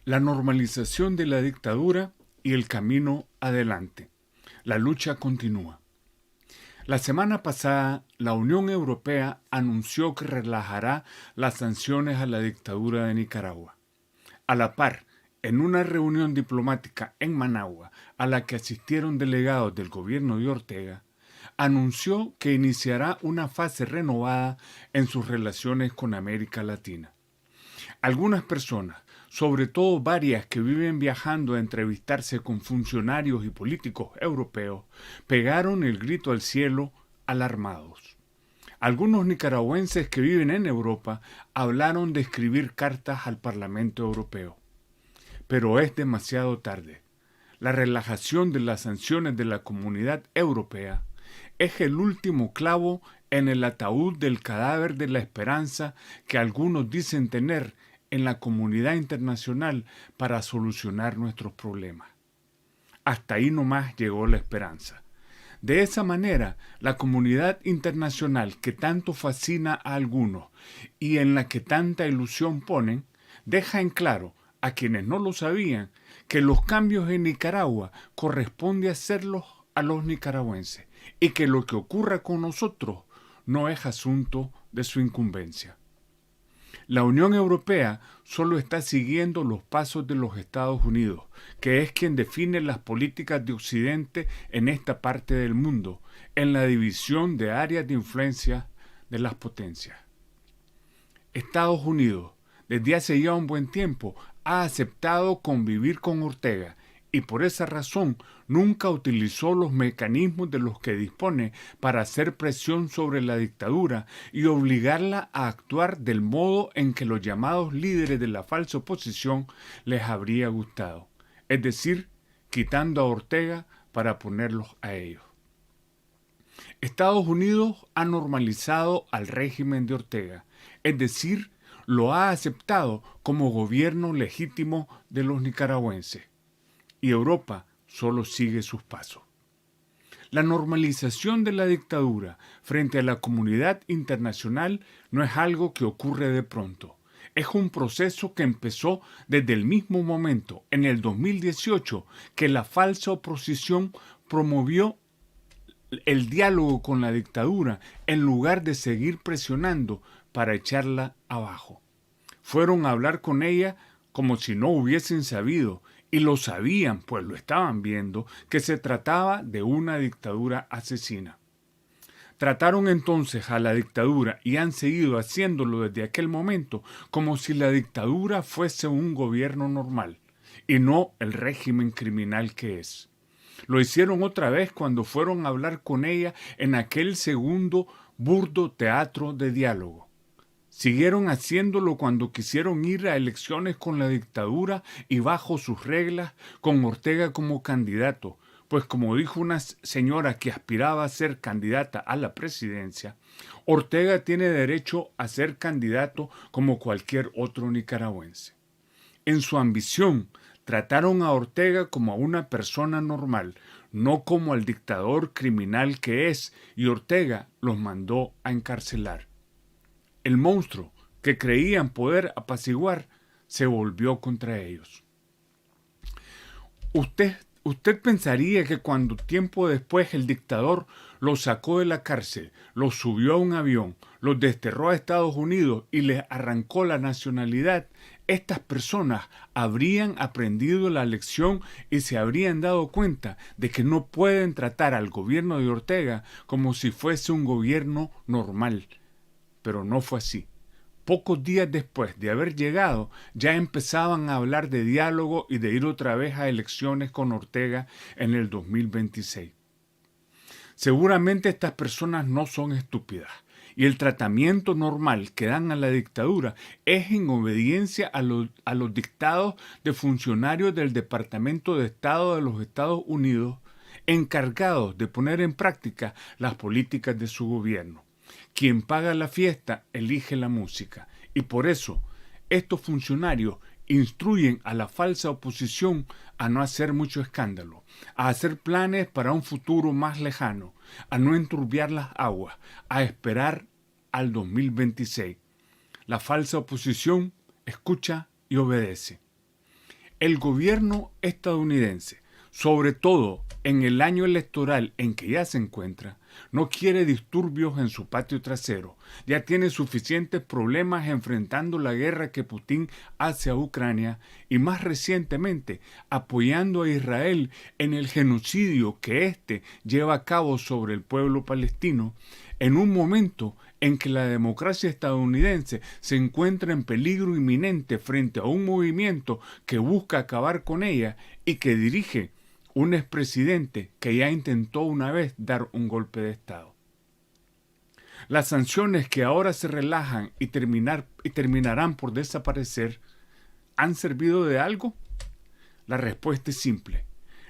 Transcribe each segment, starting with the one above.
la normalización de la dictadura y el camino adelante. La lucha continúa. La semana pasada, la Unión Europea anunció que relajará las sanciones a la dictadura de Nicaragua. A la par, en una reunión diplomática en Managua, a la que asistieron delegados del gobierno de Ortega, anunció que iniciará una fase renovada en sus relaciones con América Latina. Algunas personas, sobre todo varias que viven viajando a entrevistarse con funcionarios y políticos europeos, pegaron el grito al cielo alarmados. Algunos nicaragüenses que viven en Europa hablaron de escribir cartas al Parlamento Europeo. Pero es demasiado tarde. La relajación de las sanciones de la Comunidad Europea es el último clavo en el ataúd del cadáver de la esperanza que algunos dicen tener en la comunidad internacional para solucionar nuestros problemas. Hasta ahí nomás llegó la esperanza. De esa manera, la comunidad internacional que tanto fascina a algunos y en la que tanta ilusión ponen, deja en claro a quienes no lo sabían que los cambios en Nicaragua corresponde hacerlos a los nicaragüenses y que lo que ocurra con nosotros no es asunto de su incumbencia. La Unión Europea solo está siguiendo los pasos de los Estados Unidos, que es quien define las políticas de Occidente en esta parte del mundo, en la división de áreas de influencia de las potencias. Estados Unidos, desde hace ya un buen tiempo, ha aceptado convivir con Ortega y por esa razón nunca utilizó los mecanismos de los que dispone para hacer presión sobre la dictadura y obligarla a actuar del modo en que los llamados líderes de la falsa oposición les habría gustado, es decir, quitando a Ortega para ponerlos a ellos. Estados Unidos ha normalizado al régimen de Ortega, es decir, lo ha aceptado como gobierno legítimo de los nicaragüenses. Y Europa solo sigue sus pasos. La normalización de la dictadura frente a la comunidad internacional no es algo que ocurre de pronto. Es un proceso que empezó desde el mismo momento, en el 2018, que la falsa oposición promovió el diálogo con la dictadura en lugar de seguir presionando para echarla abajo. Fueron a hablar con ella como si no hubiesen sabido, y lo sabían, pues lo estaban viendo, que se trataba de una dictadura asesina. Trataron entonces a la dictadura y han seguido haciéndolo desde aquel momento como si la dictadura fuese un gobierno normal y no el régimen criminal que es. Lo hicieron otra vez cuando fueron a hablar con ella en aquel segundo burdo teatro de diálogo. Siguieron haciéndolo cuando quisieron ir a elecciones con la dictadura y bajo sus reglas, con Ortega como candidato, pues como dijo una señora que aspiraba a ser candidata a la presidencia, Ortega tiene derecho a ser candidato como cualquier otro nicaragüense. En su ambición, trataron a Ortega como a una persona normal, no como al dictador criminal que es, y Ortega los mandó a encarcelar. El monstruo que creían poder apaciguar se volvió contra ellos. Usted pensaría que cuando tiempo después el dictador los sacó de la cárcel, los subió a un avión, los desterró a Estados Unidos y les arrancó la nacionalidad, estas personas habrían aprendido la lección y se habrían dado cuenta de que no pueden tratar al gobierno de Ortega como si fuese un gobierno normal. Pero no fue así. Pocos días después de haber llegado, ya empezaban a hablar de diálogo y de ir otra vez a elecciones con Ortega en el 2026. Seguramente estas personas no son estúpidas y el tratamiento normal que dan a la dictadura es en obediencia a los dictados de funcionarios del Departamento de Estado de los Estados Unidos encargados de poner en práctica las políticas de su gobierno. Quien paga la fiesta elige la música y por eso estos funcionarios instruyen a la falsa oposición a no hacer mucho escándalo, a hacer planes para un futuro más lejano, a no enturbiar las aguas, a esperar al 2026. La falsa oposición escucha y obedece. El gobierno estadounidense, sobre todo en el año electoral en que ya se encuentra, no quiere disturbios en su patio trasero. Ya tiene suficientes problemas enfrentando la guerra que Putin hace a Ucrania y más recientemente apoyando a Israel en el genocidio que éste lleva a cabo sobre el pueblo palestino, en un momento en que la democracia estadounidense se encuentra en peligro inminente frente a un movimiento que busca acabar con ella y que dirige un expresidente que ya intentó una vez dar un golpe de Estado. Las sanciones que ahora se relajan y terminarán por desaparecer, ¿han servido de algo? La respuesta es simple.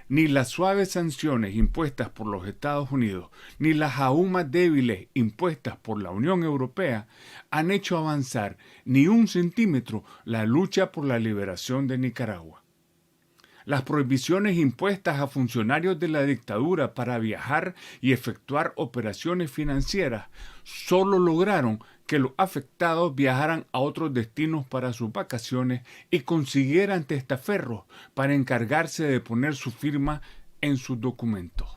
Ni las suaves sanciones impuestas por los Estados Unidos, ni las aún más débiles impuestas por la Unión Europea han hecho avanzar ni un centímetro la lucha por la liberación de Nicaragua. Las prohibiciones impuestas a funcionarios de la dictadura para viajar y efectuar operaciones financieras solo lograron que los afectados viajaran a otros destinos para sus vacaciones y consiguieran testaferros para encargarse de poner su firma en sus documentos.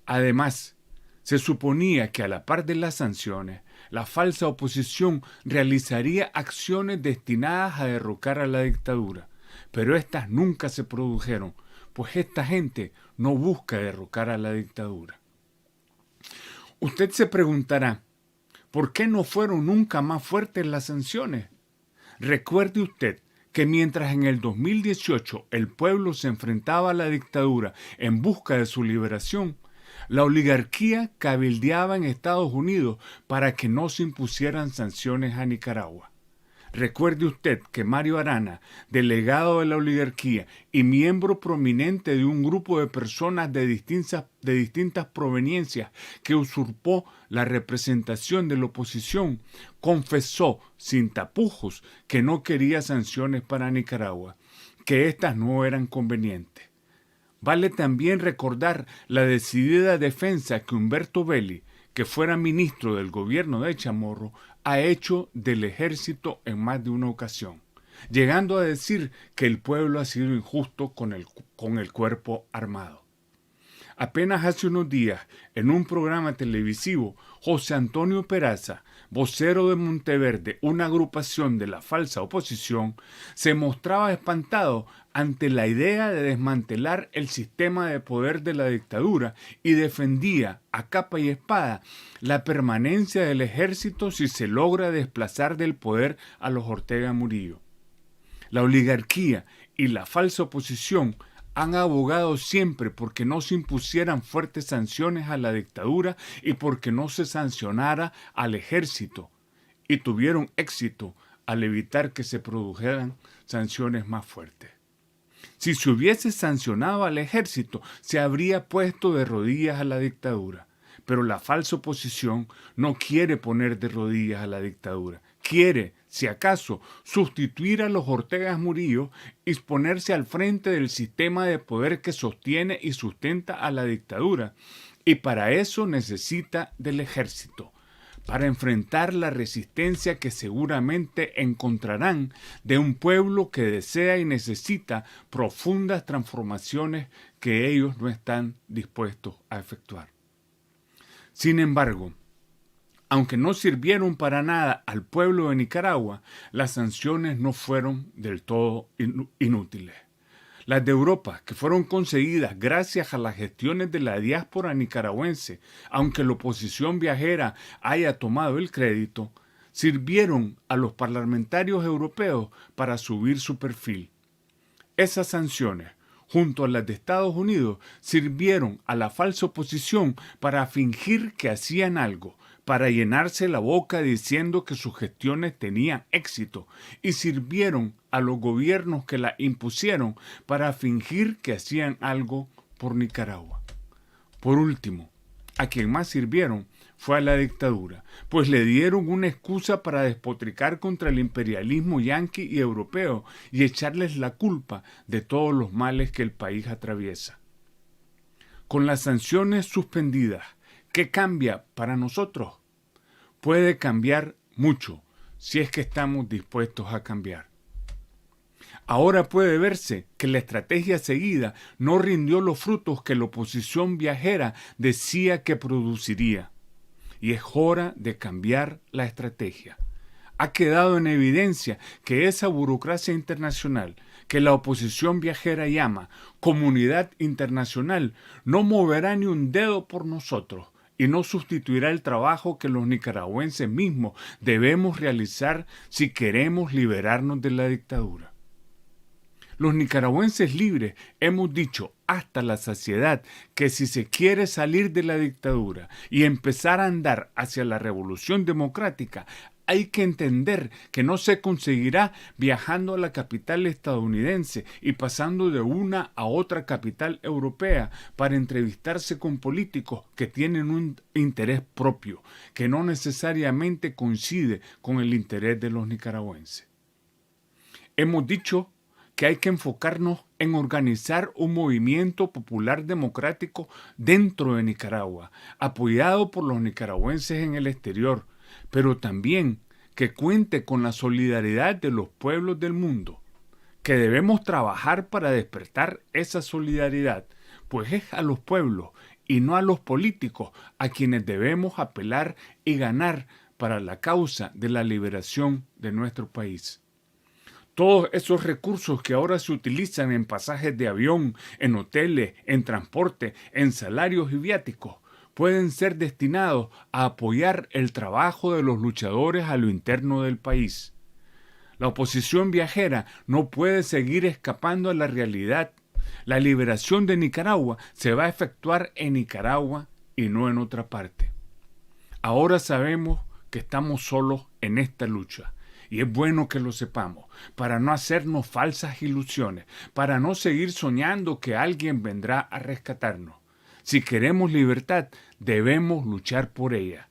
Además, se suponía que a la par de las sanciones, la falsa oposición realizaría acciones destinadas a derrocar a la dictadura. Pero estas nunca se produjeron, pues esta gente no busca derrocar a la dictadura. Usted se preguntará, ¿por qué no fueron nunca más fuertes las sanciones? Recuerde usted que mientras en el 2018 el pueblo se enfrentaba a la dictadura en busca de su liberación, la oligarquía cabildeaba en Estados Unidos para que no se impusieran sanciones a Nicaragua. Recuerde usted que Mario Arana, delegado de la oligarquía y miembro prominente de un grupo de personas de distintas proveniencias que usurpó la representación de la oposición, confesó sin tapujos que no quería sanciones para Nicaragua, que éstas no eran convenientes. Vale también recordar la decidida defensa que Humberto Belli, que fuera ministro del gobierno de Chamorro, ha hecho del ejército en más de una ocasión, llegando a decir que el pueblo ha sido injusto con el cuerpo armado. Apenas hace unos días, en un programa televisivo, José Antonio Peraza, vocero de Monteverde, una agrupación de la falsa oposición, se mostraba espantado ante la idea de desmantelar el sistema de poder de la dictadura y defendía a capa y espada la permanencia del ejército si se logra desplazar del poder a los Ortega Murillo. La oligarquía y la falsa oposición han abogado siempre porque no se impusieran fuertes sanciones a la dictadura y porque no se sancionara al ejército, y tuvieron éxito al evitar que se produjeran sanciones más fuertes. Si se hubiese sancionado al ejército, se habría puesto de rodillas a la dictadura. Pero la falsa oposición no quiere poner de rodillas a la dictadura. Quiere, si acaso, sustituir a los Ortega Murillo y ponerse al frente del sistema de poder que sostiene y sustenta a la dictadura. Y para eso necesita del ejército, para enfrentar la resistencia que seguramente encontrarán de un pueblo que desea y necesita profundas transformaciones que ellos no están dispuestos a efectuar. Sin embargo, aunque no sirvieron para nada al pueblo de Nicaragua, las sanciones no fueron del todo inútiles. Las de Europa, que fueron conseguidas gracias a las gestiones de la diáspora nicaragüense, aunque la oposición viajera haya tomado el crédito, sirvieron a los parlamentarios europeos para subir su perfil. Esas sanciones, junto a las de Estados Unidos, sirvieron a la falsa oposición para fingir que hacían algo, para llenarse la boca diciendo que sus gestiones tenían éxito, y sirvieron a los gobiernos que la impusieron para fingir que hacían algo por Nicaragua. Por último, a quien más sirvieron fue a la dictadura, pues le dieron una excusa para despotricar contra el imperialismo yanqui y europeo y echarles la culpa de todos los males que el país atraviesa. Con las sanciones suspendidas, ¿qué cambia para nosotros? Puede cambiar mucho si es que estamos dispuestos a cambiar. Ahora puede verse que la estrategia seguida no rindió los frutos que la oposición viajera decía que produciría. Y es hora de cambiar la estrategia. Ha quedado en evidencia que esa burocracia internacional que la oposición viajera llama comunidad internacional no moverá ni un dedo por nosotros y no sustituirá el trabajo que los nicaragüenses mismos debemos realizar si queremos liberarnos de la dictadura. Los nicaragüenses libres hemos dicho hasta la saciedad que si se quiere salir de la dictadura y empezar a andar hacia la revolución democrática, hay que entender que no se conseguirá viajando a la capital estadounidense y pasando de una a otra capital europea para entrevistarse con políticos que tienen un interés propio, que no necesariamente coincide con el interés de los nicaragüenses. Hemos dicho que hay que enfocarnos en organizar un movimiento popular democrático dentro de Nicaragua, apoyado por los nicaragüenses en el exterior, pero también que cuente con la solidaridad de los pueblos del mundo, que debemos trabajar para despertar esa solidaridad, pues es a los pueblos y no a los políticos a quienes debemos apelar y ganar para la causa de la liberación de nuestro país. Todos esos recursos que ahora se utilizan en pasajes de avión, en hoteles, en transporte, en salarios y viáticos, pueden ser destinados a apoyar el trabajo de los luchadores a lo interno del país. La oposición viajera no puede seguir escapando a la realidad. La liberación de Nicaragua se va a efectuar en Nicaragua y no en otra parte. Ahora sabemos que estamos solos en esta lucha. Y es bueno que lo sepamos, para no hacernos falsas ilusiones, para no seguir soñando que alguien vendrá a rescatarnos. Si queremos libertad, debemos luchar por ella.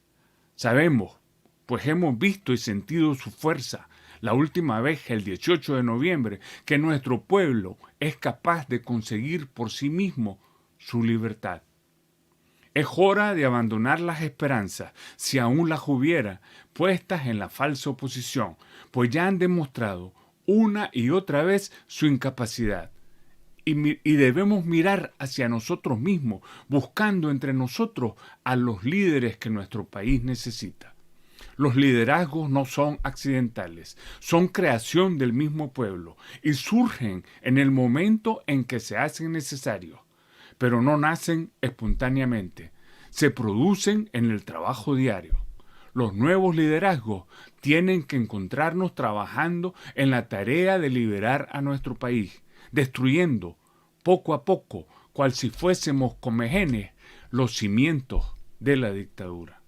Sabemos, pues hemos visto y sentido su fuerza, la última vez, el 18 de noviembre, que nuestro pueblo es capaz de conseguir por sí mismo su libertad. Es hora de abandonar las esperanzas, si aún las hubiera, puestas en la falsa oposición, pues ya han demostrado una y otra vez su incapacidad. Y debemos mirar hacia nosotros mismos, buscando entre nosotros a los líderes que nuestro país necesita. Los liderazgos no son accidentales, son creación del mismo pueblo y surgen en el momento en que se hacen necesarios. Pero no nacen espontáneamente, se producen en el trabajo diario. Los nuevos liderazgos tienen que encontrarnos trabajando en la tarea de liberar a nuestro país, destruyendo poco a poco, cual si fuésemos comejenes, los cimientos de la dictadura.